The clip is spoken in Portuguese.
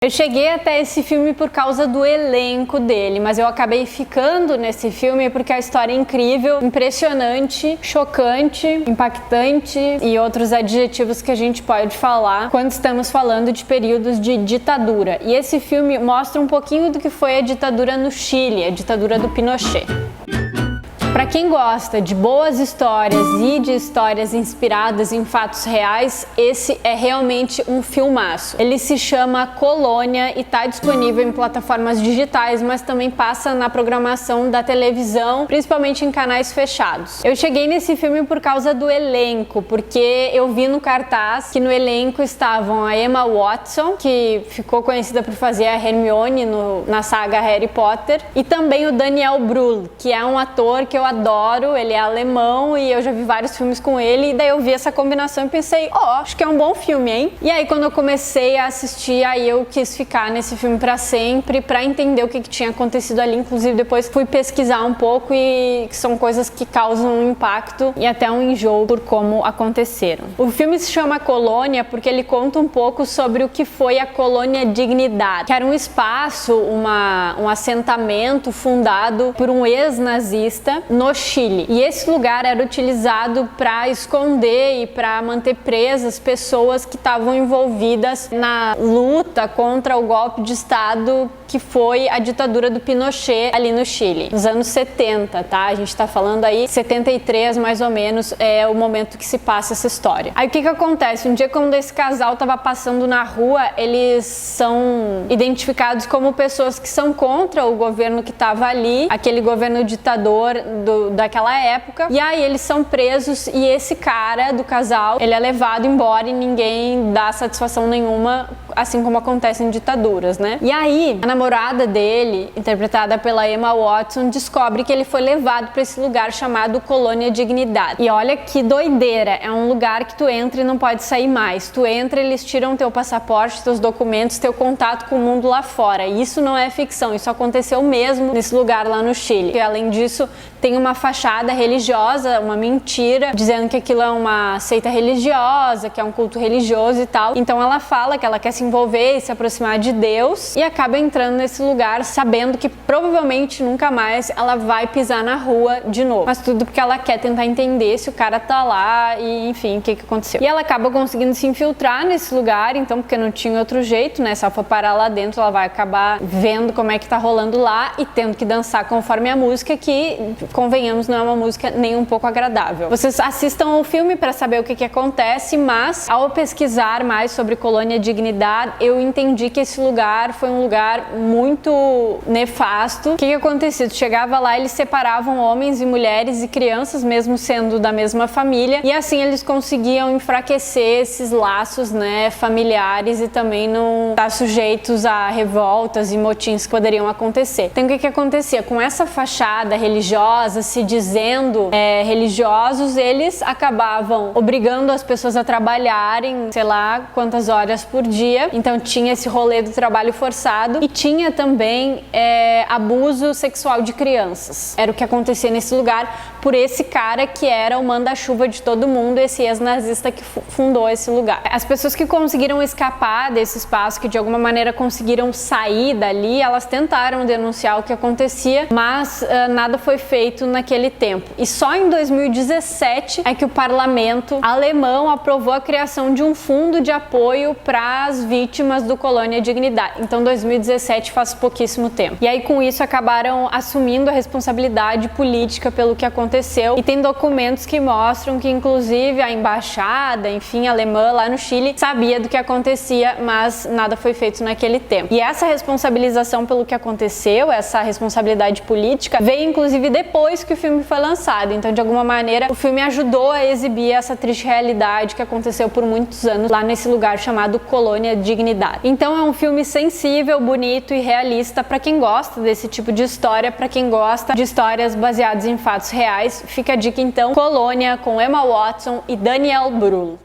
Eu cheguei até esse filme por causa do elenco dele, mas eu acabei ficando nesse filme porque a história é incrível, impressionante, chocante, impactante e outros adjetivos que a gente pode falar quando estamos falando de períodos de ditadura. E esse filme mostra um pouquinho do que foi a ditadura no Chile, a ditadura do Pinochet. Para quem gosta de boas histórias e de histórias inspiradas em fatos reais, esse é realmente um filmaço. Ele se chama Colônia e está disponível em plataformas digitais, mas também passa na programação da televisão, principalmente em canais fechados. Eu cheguei nesse filme por causa do elenco, porque eu vi no cartaz que no elenco estavam a Emma Watson, que ficou conhecida por fazer a Hermione na saga Harry Potter, e também o Daniel Brühl, que é um ator que eu adoro, ele é alemão e eu já vi vários filmes com ele, e daí eu vi essa combinação e pensei, acho que é um bom filme, hein? E aí quando eu comecei a assistir, aí eu quis ficar nesse filme pra sempre, pra entender o que tinha acontecido ali, inclusive depois fui pesquisar um pouco e são coisas que causam um impacto e até um enjoo por como aconteceram. O filme se chama Colônia porque ele conta um pouco sobre o que foi a Colônia Dignidad, que era um espaço, um assentamento fundado por um ex-nazista no Chile. E esse lugar era utilizado para esconder e para manter presas pessoas que estavam envolvidas na luta contra o golpe de Estado que foi a ditadura do Pinochet ali no Chile, nos anos 70, tá? A gente tá falando aí 73 mais ou menos, é o momento que se passa essa história. Aí o que acontece? Um dia quando esse casal tava passando na rua, eles são identificados como pessoas que são contra o governo que tava ali, aquele governo ditador daquela época, e aí eles são presos e esse cara do casal, ele é levado embora e ninguém dá satisfação nenhuma, assim como acontece em ditaduras, né? E aí, a namorada dele, interpretada pela Emma Watson, descobre que ele foi levado para esse lugar chamado Colônia Dignidad. E olha que doideira, é um lugar que tu entra e não pode sair mais. Tu entra, eles tiram teu passaporte, teus documentos, teu contato com o mundo lá fora. E isso não é ficção, isso aconteceu mesmo nesse lugar lá no Chile. E além disso, tem uma fachada religiosa, uma mentira, dizendo que aquilo é uma seita religiosa, que é um culto religioso e tal. Então ela fala que ela quer se envolver e se aproximar de Deus e acaba entrando nesse lugar sabendo que provavelmente nunca mais ela vai pisar na rua de novo. Mas tudo porque ela quer tentar entender se o cara tá lá e enfim, o que aconteceu. E ela acaba conseguindo se infiltrar nesse lugar, então porque não tinha outro jeito, né? Se ela for parar lá dentro, ela vai acabar vendo como é que tá rolando lá e tendo que dançar conforme a música, que, convenhamos, não é uma música nem um pouco agradável. Vocês assistam ao filme para saber o que acontece, mas ao pesquisar mais sobre Colônia Dignidad, eu entendi que esse lugar foi um lugar muito nefasto. O que acontecia? Tu chegava lá, eles separavam homens e mulheres e crianças, mesmo sendo da mesma família, e assim eles conseguiam enfraquecer esses laços, né, familiares e também não estar sujeitos a revoltas e motins que poderiam acontecer. Então o que acontecia? Com essa fachada religiosa, se dizendo religiosos, eles acabavam obrigando as pessoas a trabalharem, sei lá, quantas horas por dia. Então tinha esse rolê do trabalho forçado e tinha também abuso sexual de crianças. Era o que acontecia nesse lugar por esse cara que era o manda-chuva de todo mundo, esse ex-nazista que fundou esse lugar. As pessoas que conseguiram escapar desse espaço, que de alguma maneira conseguiram sair dali, elas tentaram denunciar o que acontecia, mas nada foi feito naquele tempo. E só em 2017 é que o parlamento alemão aprovou a criação de um fundo de apoio para as vítimas do Colônia Dignidad. Então 2017 faz pouquíssimo tempo. E aí com isso acabaram assumindo a responsabilidade política pelo que aconteceu, e tem documentos que mostram que inclusive a embaixada, enfim, alemã lá no Chile sabia do que acontecia, mas nada foi feito naquele tempo. E essa responsabilização pelo que aconteceu, essa responsabilidade política, veio inclusive depois que o filme foi lançado. Então de alguma maneira o filme ajudou a exibir essa triste realidade que aconteceu por muitos anos lá nesse lugar chamado Colônia Dignidad. Então é um filme sensível, bonito e realista para quem gosta desse tipo de história, para quem gosta de histórias baseadas em fatos reais. Fica a dica então, Colônia, com Emma Watson e Daniel Brühl.